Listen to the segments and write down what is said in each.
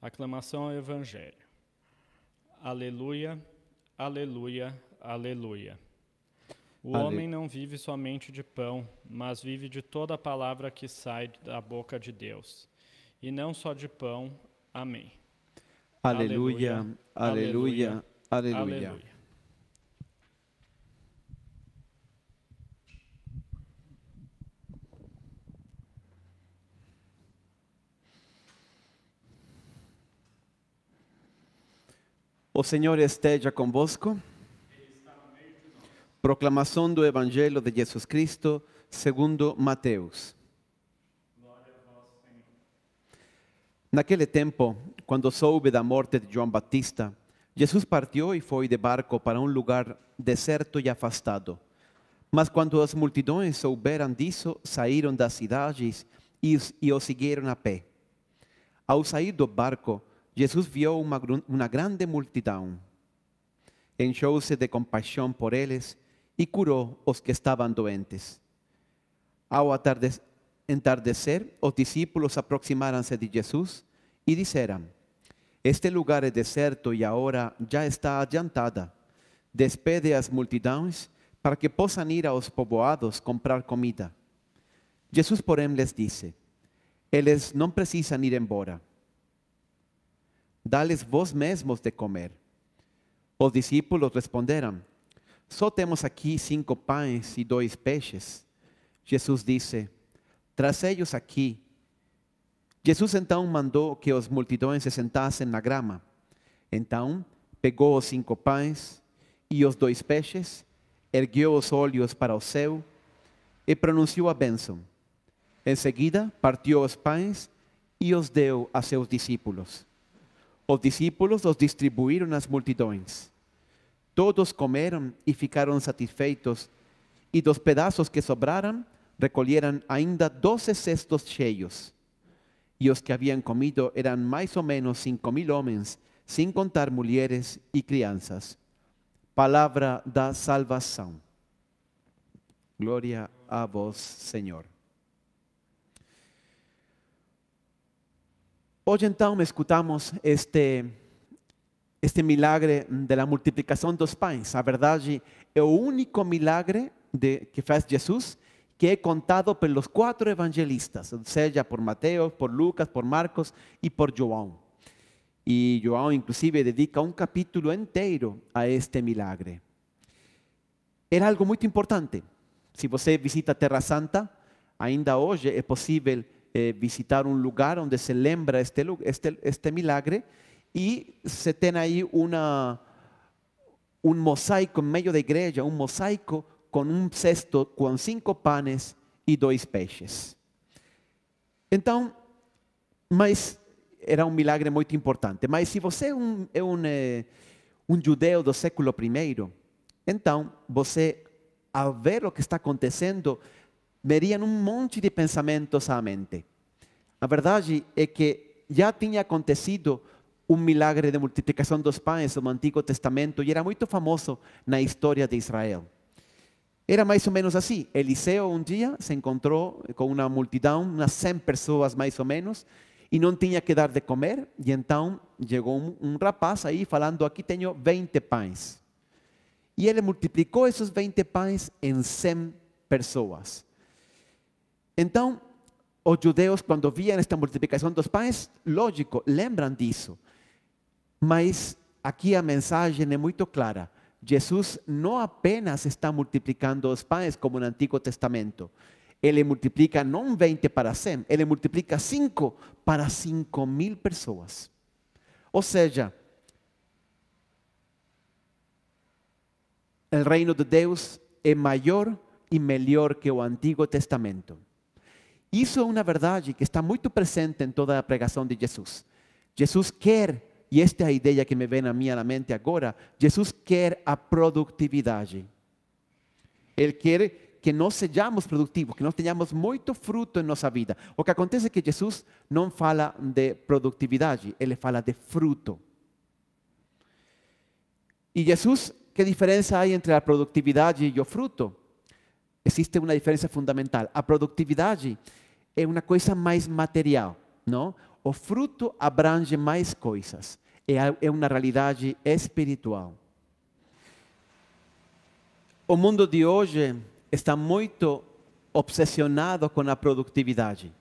Aclamação ao Evangelho. Aleluia, aleluia, aleluia. O homem não vive somente de pão, mas vive de toda a palavra que sai da boca de Deus. E não só de pão. Amém. Aleluia, aleluia, aleluia. Aleluia. O Senhor esteja convosco. Proclamação do Evangelho de Jesus Cristo segundo Mateus. Naquele tempo, quando soube da morte de João Batista, Jesus partiu e foi de barco para um lugar deserto e afastado. Mas quando as multidões souberam disso, saíram das cidades e o seguiram a pé. Ao sair do barco, Jesus viu uma grande multidão. Encheu-se de compaixão por eles e curou os que estavam doentes. Ao entardecer, os discípulos aproximaram-se de Jesus e disseram: Este lugar é deserto e a hora já está adiantada. Despede as multidões para que possam ir aos povoados comprar comida. Jesus, porém, lhes disse: Eles não precisam ir embora. Dá-lhes vós mesmos de comer. Os discípulos responderam: Só temos aqui 5 pães e 2 peixes. Jesus disse: Trazei-os aqui. Jesus então mandou que as multidões se sentassem na grama. Então pegou os 5 pães e os 2 peixes, ergueu os olhos para o céu e pronunciou a bênção. Em seguida partiu os pães e os deu a seus discípulos. Os discípulos os distribuíram às multidões. Todos comeram e ficaram satisfeitos, e dos pedaços que sobraram, recolheram ainda 12 cestos cheios. E os que haviam comido eram mais ou menos 5.000 homens, sem contar mulheres e crianças. Palavra da salvação. Glória a vós, Senhor. Hoje então escutamos este milagre da multiplicação dos pães. A verdade é o único milagre que faz Jesus que é contado pelos 4 evangelistas, ou seja, por Mateus, por Lucas, por Marcos e por João. E João inclusive dedica um capítulo inteiro a este milagre. Era algo muito importante. Se você visita a Terra Santa, ainda hoje é possível visitar um lugar onde se lembra este milagre, e se tem aí um mosaico no meio da igreja, um mosaico com um cesto com 5 pães e 2 peixes. Então, mas era um milagre muito importante. Mas se você é um judeu do século I, então você, ao ver o que está acontecendo, veriam um monte de pensamentos à mente. A verdade é que já tinha acontecido um milagre de multiplicação dos pães no Antigo Testamento e era muito famoso na história de Israel. Era mais ou menos assim. Eliseu um dia se encontrou com uma multidão, umas 100 pessoas mais ou menos, e não tinha que dar de comer, e então chegou um rapaz aí falando: aqui tenho 20 pães. E ele multiplicou esses 20 pães em 100 pessoas. Então, os judeus, quando viam esta multiplicação dos pães, lógico, lembram disso. Mas aqui a mensagem é muito clara. Jesus não apenas está multiplicando os pães como no Antigo Testamento. Ele multiplica não 20 para 100, ele multiplica 5 para 5.000 pessoas. Ou seja, o reino de Deus é maior e melhor que o Antigo Testamento. Isso é uma verdade que está muito presente em toda a pregação de Jesus. Jesus quer, e esta é a ideia que me vem a mim à mente agora, Jesus quer a produtividade. Ele quer que nós sejamos produtivos, que nós tenhamos muito fruto em nossa vida. O que acontece é que Jesus não fala de produtividade, ele fala de fruto. E Jesus, que diferença há entre a produtividade e o fruto? Existe uma diferença fundamental. A produtividade é uma coisa mais material, não? o fruto abrange mais coisas. É uma realidade espiritual. O mundo de hoje está muito obsessionado com a produtividade,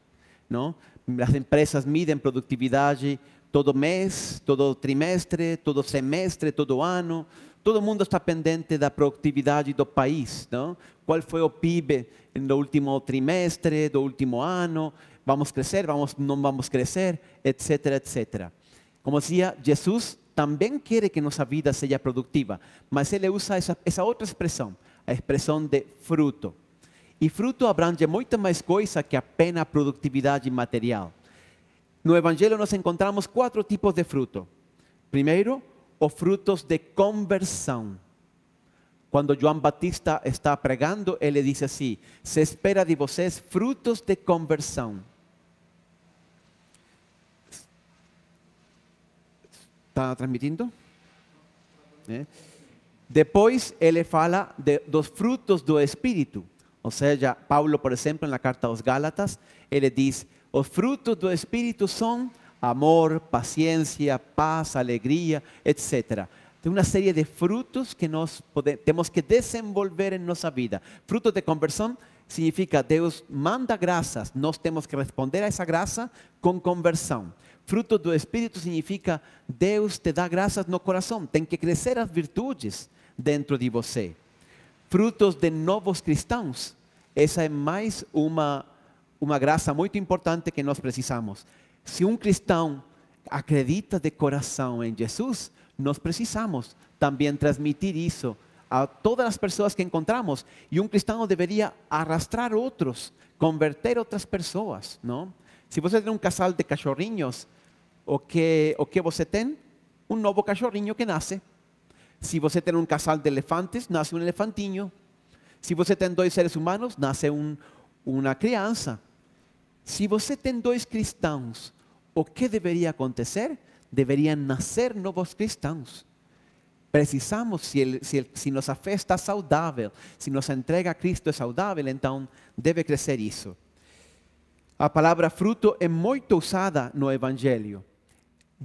não? As empresas medem produtividade todo mês, todo trimestre, todo semestre, todo ano. Todo mundo está pendente da produtividade do país, não? Qual foi o PIB no último trimestre, do último ano? Vamos crescer, não vamos crescer, etc, etc. Como dizia, Jesus também quer que nossa vida seja produtiva, mas ele usa essa outra expressão, a expressão de fruto. E fruto abrange muito mais coisa que apenas a produtividade material. No Evangelho nós encontramos 4 tipos de fruto. Primeiro, os frutos de conversão. Quando João Batista está pregando, ele diz assim: se espera de vocês frutos de conversão. ¿Está transmitindo? Depois ele fala dos frutos do Espírito. Ou seja, Paulo, por exemplo, na carta aos Gálatas, ele diz: os frutos do Espírito são amor, paciência, paz, alegria, etc. Tem uma série de frutos que nós temos que desenvolver em nossa vida. Frutos de conversão significa Deus manda graças, nós temos que responder a essa graça com conversão. Fruto do Espírito significa Deus te dá graças no coração, tem que crescer as virtudes dentro de você. Frutos de novos cristãos, essa é mais uma graça muito importante que nós precisamos. Se um cristão acredita de coração em Jesus, nós precisamos também transmitir isso a todas as pessoas que encontramos. E um cristão deveria arrastrar outros, converter outras pessoas, não? Se você tem um casal de cachorrinhos, o que você tem? Um novo cachorrinho que nasce. Se você tem um casal de elefantes, nasce um elefantinho. Se você tem 2 seres humanos, nasce uma criança. Se você tem 2 cristãos, o que deveria acontecer? Deveriam nascer novos cristãos. Precisamos, se nossa fé está saudável, se nossa entrega a Cristo é saudável, então deve crescer isso. A palavra fruto é muito usada no Evangelho.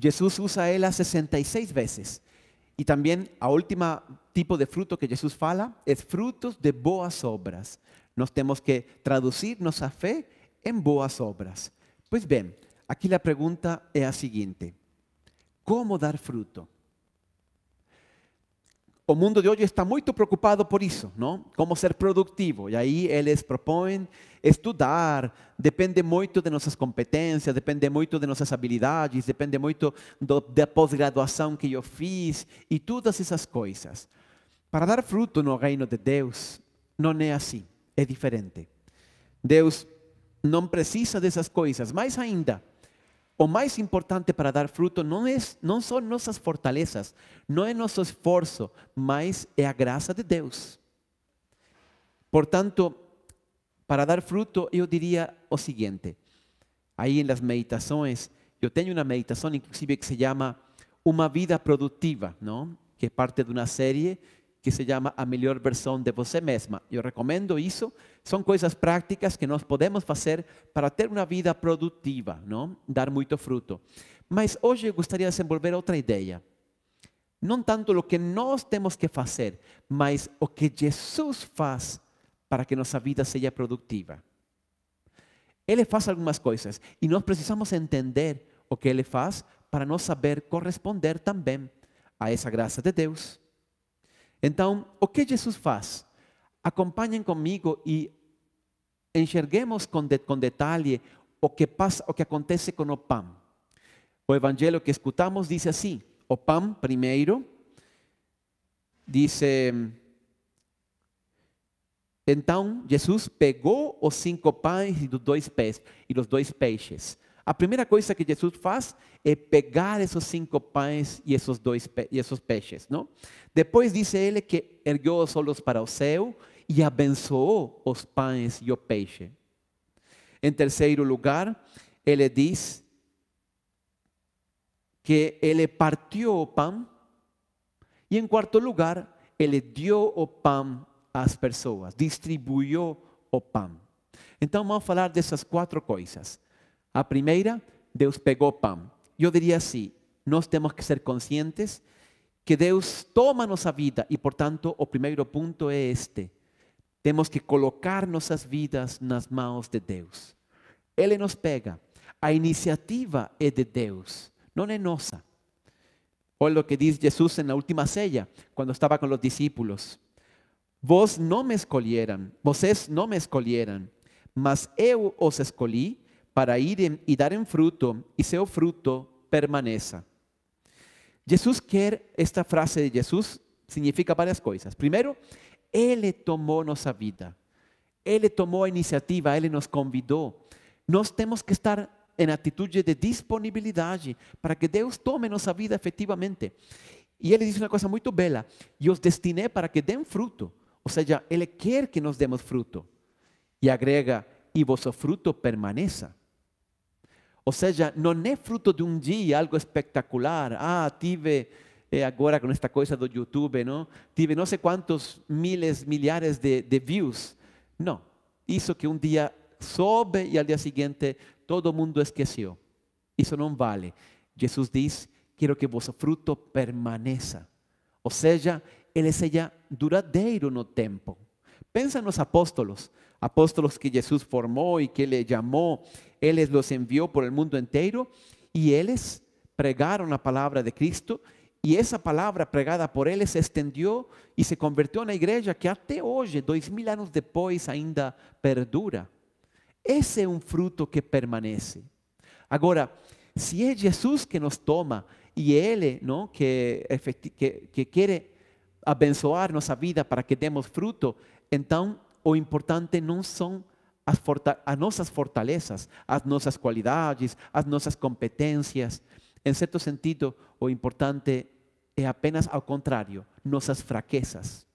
Jesus usa ela 66 vezes. E também a última tipo de fruto que Jesus fala é frutos de boas obras. Nós temos que traduzir nossa fé em boas obras. Pois bem, aqui a pergunta é a seguinte: como dar fruto? O mundo de hoje está muito preocupado por isso, não? Como ser produtivo. E aí eles propõem estudar, depende muito de nossas competências, depende muito de nossas habilidades, depende muito da pós-graduação que eu fiz e todas essas coisas. Para dar fruto no reino de Deus, não é assim, é diferente. Deus não precisa dessas coisas, mais ainda. O mais importante para dar fruto não são nossas fortalezas, não é nosso esforço, mas é a graça de Deus. Portanto, para dar fruto, eu diria o seguinte: aí nas meditações, eu tenho uma meditação inclusive que se chama Uma Vida Produtiva, não? Que é parte de uma série que se chama A Melhor Versão de Você Mesma. Eu recomendo isso, são coisas práticas que nós podemos fazer para ter uma vida produtiva, não? Dar muito fruto. Mas hoje eu gostaria de desenvolver outra ideia. Não tanto o que nós temos que fazer, mas o que Jesus faz para que nossa vida seja produtiva. Ele faz algumas coisas e nós precisamos entender o que Ele faz para nós saber corresponder também a essa graça de Deus. Então, o que Jesus faz? Acompanhem comigo e enxerguemos com detalhe o que passa, o que acontece com o pão. O evangelho que escutamos diz assim: o pão, primeiro, diz: então Jesus pegou os 5 pães e os 2 peixes. A primeira coisa que Jesus faz é pegar esses 5 pães e esses peixes, não? Depois diz ele que ergueu os olhos para o céu e abençoou os pães e o peixe. Em terceiro lugar, ele diz que ele partiu o pão. E em quarto lugar, ele deu o pão às pessoas, distribuiu o pão. Então vamos falar dessas 4 coisas. A primeira, Deus pegou o pão. Eu diria assim, nós temos que ser conscientes que Deus toma nossa vida e, portanto, o primeiro ponto é este. Temos que colocar nossas vidas nas mãos de Deus. Ele nos pega. A iniciativa é de Deus, não é nossa. Olha o que diz Jesus na última ceia, quando estava com os discípulos. Vocês não me escolheram, mas eu os escolhi para irem e darem fruto, e seu fruto permaneça. Jesus quer, esta frase de Jesus significa várias coisas. Primeiro, Ele tomou nossa vida. Ele tomou a iniciativa, Ele nos convidou. Nós temos que estar em atitude de disponibilidade para que Deus tome nossa vida efetivamente. E Ele diz uma coisa muito bela: eu os destinei para que deem fruto. Ou seja, Ele quer que nós demos fruto. E agrega, e vosso fruto permaneça. Ou seja, não é fruto de um dia, algo espetacular. Tive agora com esta coisa do YouTube, não? Tive não sei quantos milhares de views. Não, isso que um dia soube e ao dia seguinte todo mundo esqueceu. Isso não vale. Jesus diz, quero que vosso fruto permaneça. Ou seja, ele seja duradouro no tempo. Pensa nos apóstolos que Jesus formou e que Ele chamou. Ele los enviou por el mundo inteiro e eles pregaram a palavra de Cristo. E essa palavra pregada por eles se estendeu e se converteu na igreja que até hoje, 2000 anos depois, ainda perdura. Esse é um fruto que permanece. Agora, se é Jesus que nos toma e Ele, não, que quer abençoar nossa vida para que demos fruto, então o importante não são as nossas fortalezas, as nossas qualidades, as nossas competências. Em certo sentido, o importante é apenas ao contrário, nossas fraquezas.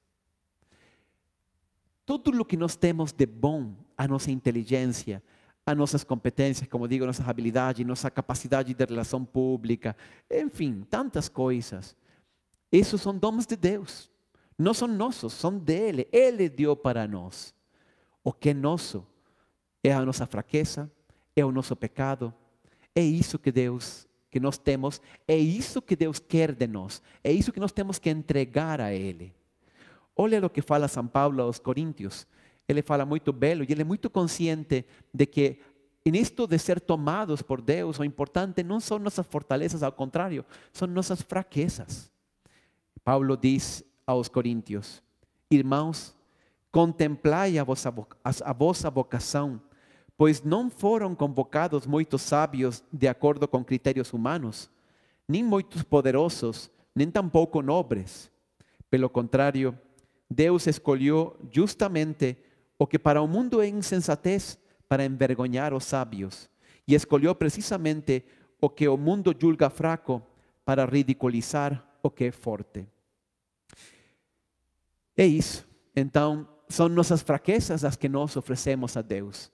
Tudo o que nós temos de bom, a nossa inteligência, as nossas competências, como digo, nossas habilidades, nossa capacidade de relação pública, enfim, tantas coisas. Esses são dons de Deus. Não são nossos, são dele. Ele deu para nós. O que é nosso é a nossa fraqueza, é o nosso pecado. É isso que nós temos, é isso que Deus quer de nós. É isso que nós temos que entregar a Ele. Olha o que fala São Paulo aos Coríntios. Ele fala muito belo e ele é muito consciente de que nisto de ser tomados por Deus, o importante não são nossas fortalezas, ao contrário, são nossas fraquezas. Paulo diz aos Coríntios: irmãos, contemplai a vossa vocação, pois não foram convocados muitos sábios de acordo com critérios humanos, nem muitos poderosos, nem tampouco nobres. Pelo contrário, Deus escolheu justamente o que para o mundo é insensatez para envergonhar os sábios, e escolheu precisamente o que o mundo julga fraco para ridiculizar o que é forte. É isso. Então, são nossas fraquezas as que nós oferecemos a Deus.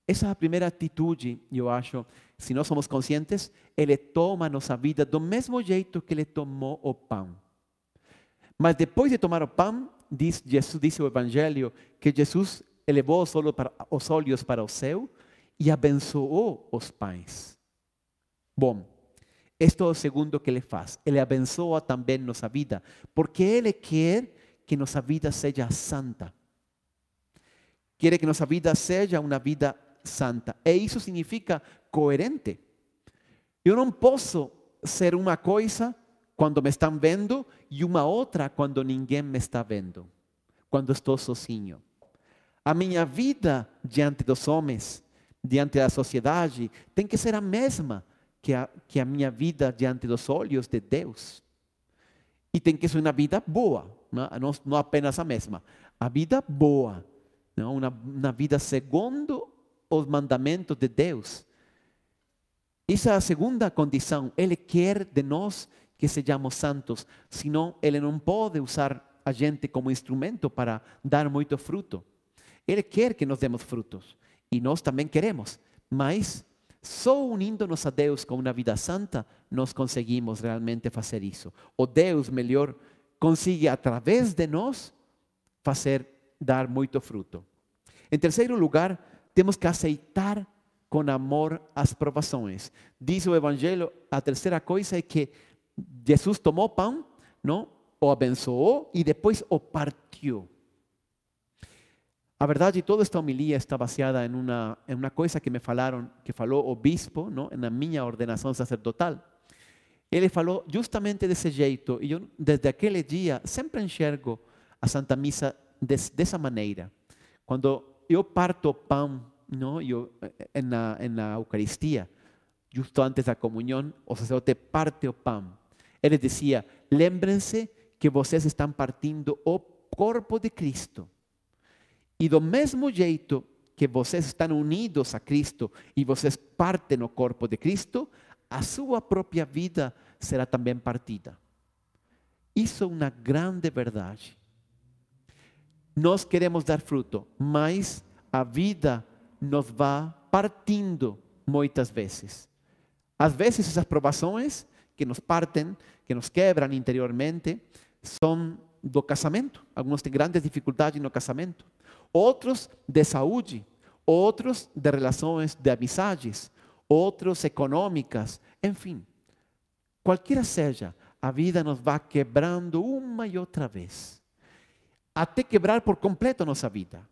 Essa é a primeira atitude, eu acho. Se nós somos conscientes, Ele toma a nossa vida do mesmo jeito que Ele tomou o pão. Mas depois de tomar o pão, Jesus disse o Evangelho que Jesus elevou os olhos para o céu e abençoou os pães. Bom, este é o segundo que Ele faz. Ele abençoa também nossa vida, porque Ele quer que nossa vida seja santa. Quer que nossa vida seja uma vida santa. E isso significa coerente. Eu não posso ser uma coisa quando me estão vendo e uma outra quando ninguém me está vendo. Quando estou sozinho. A minha vida diante dos homens, diante da sociedade, tem que ser a mesma que a minha vida diante dos olhos de Deus. E tem que ser uma vida boa, não apenas a mesma. A vida boa, uma vida segundo os mandamentos de Deus. Essa é a segunda condição. Ele quer de nós que sejamos santos, senão Ele não pode usar a gente como instrumento para dar muito fruto. Ele quer que nós demos frutos e nós também queremos, mas só unindo-nos a Deus com uma vida santa, nós conseguimos realmente fazer isso. O Deus, melhor, consegue através de nós dar muito fruto. Em terceiro lugar, temos que aceitar com amor às provações. Diz o Evangelho, a terceira coisa é que Jesus tomou pão, não? O abençoou e depois o partiu. A verdade, toda esta homilia está baseada em uma coisa que me falaram, que falou o bispo, não? Na minha ordenação sacerdotal. Ele falou justamente desse jeito, e eu, desde aquele dia, sempre enxergo a Santa Missa dessa maneira. Quando eu parto o pão, não? Na Eucaristia, justo antes da comunhão, o sacerdote parte o pão. Ele dizia: lembrem-se que vocês estão partindo o corpo de Cristo. E do mesmo jeito que vocês estão unidos a Cristo e vocês partem o corpo de Cristo, a sua própria vida será também partida. Isso é uma grande verdade. Nós queremos dar fruto, mas a vida nos vai partindo muitas vezes. Às vezes essas provações que nos partem, que nos quebram interiormente, são do casamento. Alguns têm grandes dificuldades no casamento. Outros de saúde, outros de relações de amizades, outros econômicas, enfim. Qualquer seja, a vida nos vai quebrando uma e outra vez. Até quebrar por completo a nossa vida.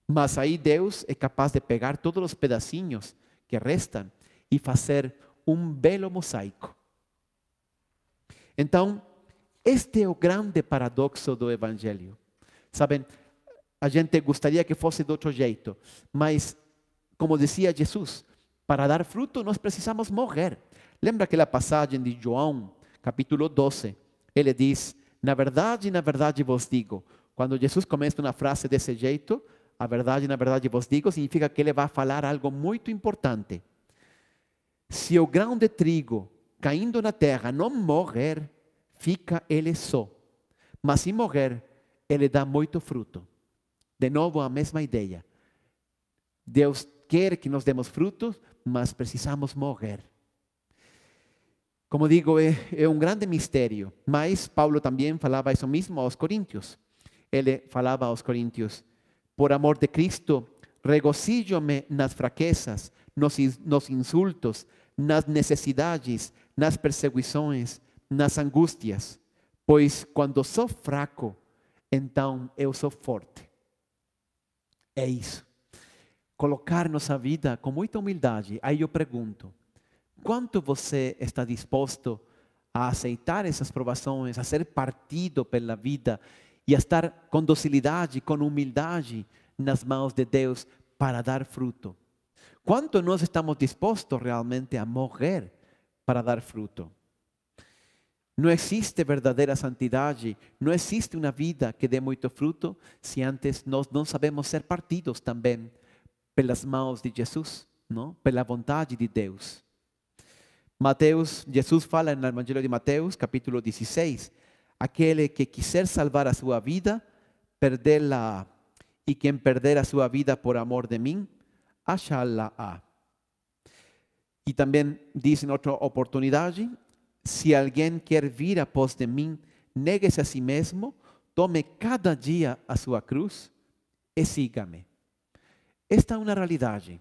Mas aí Deus é capaz de pegar todos os pedacinhos que restam e fazer um belo mosaico. Então, este é o grande paradoxo do Evangelho. Sabem, a gente gostaria que fosse de outro jeito, mas, como dizia Jesus, para dar fruto nós precisamos morrer. Lembra aquela passagem de João, capítulo 12? Ele diz: na verdade vos digo. Quando Jesus começa uma frase desse jeito, na verdade vos digo, significa que ele vai falar algo muito importante. Se o grão de trigo caindo na terra não morrer, fica ele só. Mas se morrer, ele dá muito fruto. De novo, a mesma ideia. Deus quer que nós demos frutos, mas precisamos morrer. Como digo, é um grande mistério. Mas Paulo também falava isso mesmo aos coríntios. Ele falava aos coríntios: por amor de Cristo, regozijo-me nas fraquezas, nos insultos, nas necessidades, nas perseguições, nas angústias. Pois quando sou fraco, então eu sou forte. É isso. Colocar nossa vida com muita humildade. Aí eu pergunto: quanto você está disposto a aceitar essas provações, a ser partido pela vida e a estar com docilidade, com humildade nas mãos de Deus para dar fruto? Quanto nós estamos dispostos realmente a morrer para dar fruto? Não existe verdadeira santidade, não existe uma vida que dê muito fruto se antes nós não sabemos ser partidos também pelas mãos de Jesus, não? Pela vontade de Deus. Jesus fala no Evangelho de Mateus, capítulo 16, aquele que quiser salvar a sua vida, perdê-la-á. E quem perder a sua vida por amor de mim, achá-la-á. E também diz em outra oportunidade: se alguém quer vir após de mim, negue-se a si mesmo, tome cada dia a sua cruz e siga-me. Esta é uma realidade.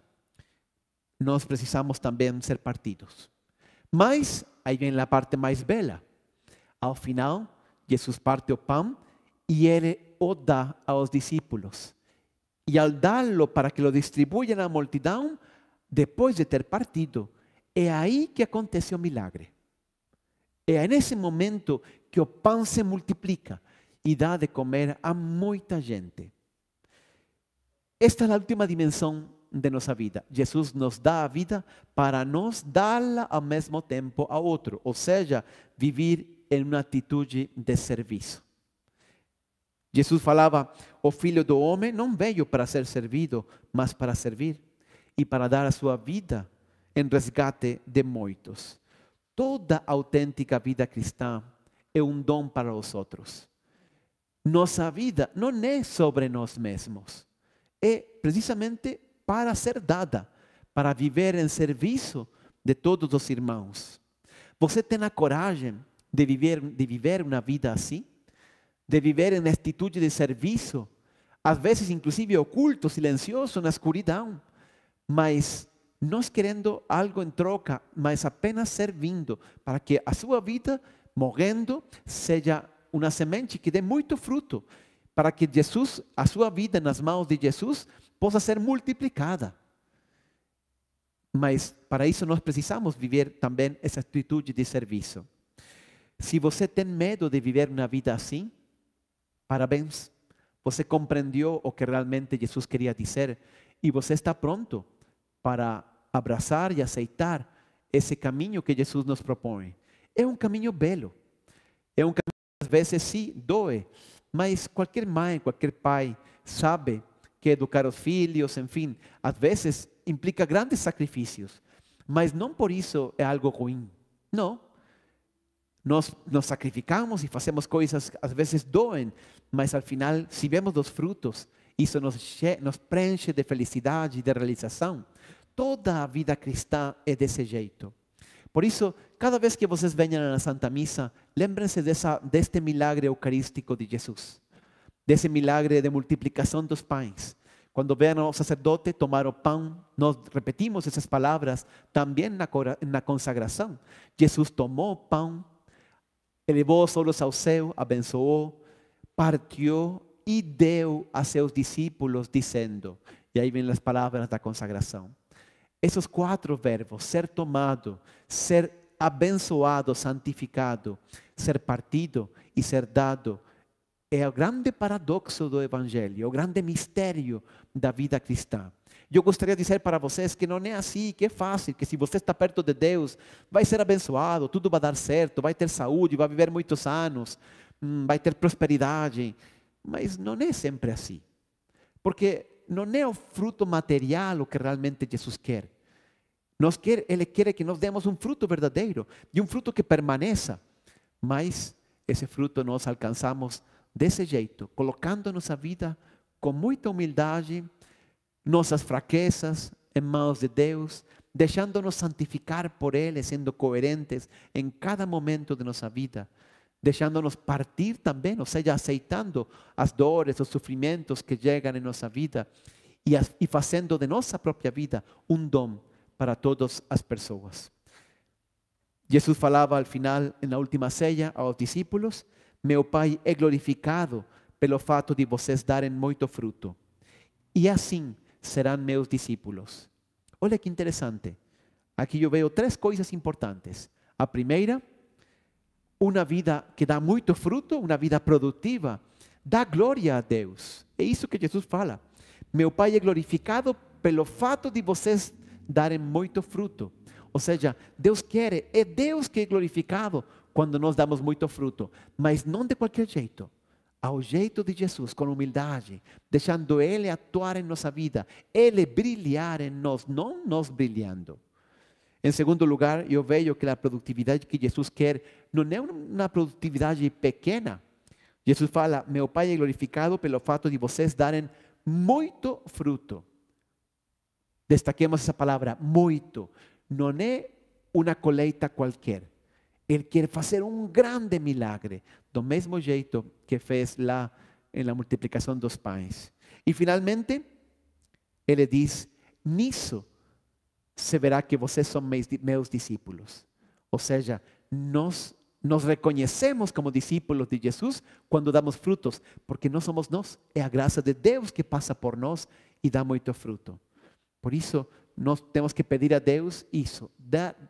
Nós precisamos também ser partidos. Mas aí vem a parte mais bela. Ao final, Jesus parte o pão e ele o dá aos discípulos. E ao dá-lo para que lo distribuam à multidão, depois de ter partido, é aí que acontece o milagre. É nesse momento que o pão se multiplica e dá de comer a muita gente. Esta é a última dimensão de nossa vida. Jesus nos dá a vida para nós dá-la ao mesmo tempo a outro. Ou seja, viver em uma atitude de serviço. Jesus falava: o Filho do Homem não veio para ser servido, mas para servir e para dar a sua vida em resgate de muitos. Toda autêntica vida cristã é um dom para os outros. Nossa vida não é sobre nós mesmos. É precisamente para ser dada, para viver em serviço de todos os irmãos. Você tem a coragem de viver uma vida assim? De viver em atitude de serviço? Às vezes, inclusive, oculto, silencioso, na escuridão. Mas não querendo algo em troca, mas apenas servindo, para que a sua vida, morrendo, seja uma semente que dê muito fruto, para que Jesus, a sua vida nas mãos de Jesus, possa ser multiplicada. Mas para isso nós precisamos viver também essa atitude de serviço. Se você tem medo de viver uma vida assim, parabéns. Você compreendeu o que realmente Jesus queria dizer e você está pronto para abraçar e aceitar esse caminho que Jesus nos propõe. É um caminho belo. É um caminho que às vezes sim doe, mas qualquer mãe, qualquer pai sabe que educar os filhos, enfim, às vezes implica grandes sacrifícios, mas não por isso é algo ruim. Não. Nós nos sacrificamos e fazemos coisas que às vezes doem, mas al final, se vemos os frutos, isso nos preenche de felicidade e de realização. Toda a vida cristã é desse jeito. Por isso, cada vez que vocês venham na Santa Missa, lembrem-se deste milagre eucarístico de Jesus, desse milagre de multiplicação dos pães. Quando veam o sacerdote tomar o pão, nós repetimos essas palavras também na consagração. Jesus tomou o pão, elevou os olhos ao céu, abençoou, partiu e deu a seus discípulos, dizendo, e aí vem as palavras da consagração. Esses 4 verbos, ser tomado, ser abençoado, santificado, ser partido e ser dado, é o grande paradoxo do Evangelho, o grande mistério da vida cristã. Eu gostaria de dizer para vocês que não é assim, que é fácil, que se você está perto de Deus, vai ser abençoado, tudo vai dar certo, vai ter saúde, vai viver muitos anos, vai ter prosperidade. Mas não é sempre assim. Porque não é o fruto material o que realmente Jesus quer. Ele quer que nós demos um fruto verdadeiro, e um fruto que permaneça. Mas esse fruto nós alcançamos desse jeito, colocando nossa vida com muita humildade, nossas fraquezas em mãos de Deus, deixando-nos santificar por Ele, sendo coerentes em cada momento de nossa vida, deixando-nos partir também, ou seja, aceitando as dores, os sofrimentos que chegam em nossa vida e fazendo de nossa própria vida um dom para todas as pessoas. Jesus falava al final, na última ceia, aos discípulos: meu Pai é glorificado pelo fato de vocês darem muito fruto, e assim serão meus discípulos. Olha que interessante. Aqui eu vejo 3 coisas importantes. A primeira, uma vida que dá muito fruto, uma vida produtiva, dá glória a Deus. É isso que Jesus fala. Meu Pai é glorificado pelo fato de vocês darem muito fruto. Ou seja, Deus quer, é Deus que é glorificado quando nós damos muito fruto, mas não de qualquer jeito. Ao jeito de Jesus, com humildade, deixando Ele atuar em nossa vida, Ele brilhar em nós, não nós brilhando. Em segundo lugar, eu vejo que a produtividade que Jesus quer não é uma produtividade pequena. Jesus fala: meu Pai é glorificado pelo fato de vocês darem muito fruto. Destaquemos essa palavra, muito. Não é uma colheita qualquer. Ele quer fazer um grande milagre, do mesmo jeito que fez lá na multiplicação dos pães. E finalmente, Ele diz: nisso se verá que vocês são meus discípulos. Ou seja, nós nos reconhecemos como discípulos de Jesus quando damos frutos, porque não somos nós, é a graça de Deus que passa por nós e dá muito fruto. Por isso, nós temos que pedir a Deus isso,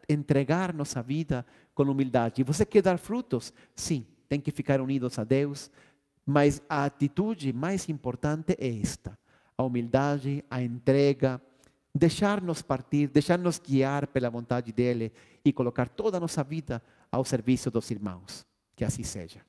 entregar nossa vida com humildade. E você quer dar frutos? Sim, tem que ficar unidos a Deus, mas a atitude mais importante é esta: a humildade, a entrega, deixar-nos partir, deixar-nos guiar pela vontade dEle e colocar toda a nossa vida ao serviço dos irmãos. Que assim seja.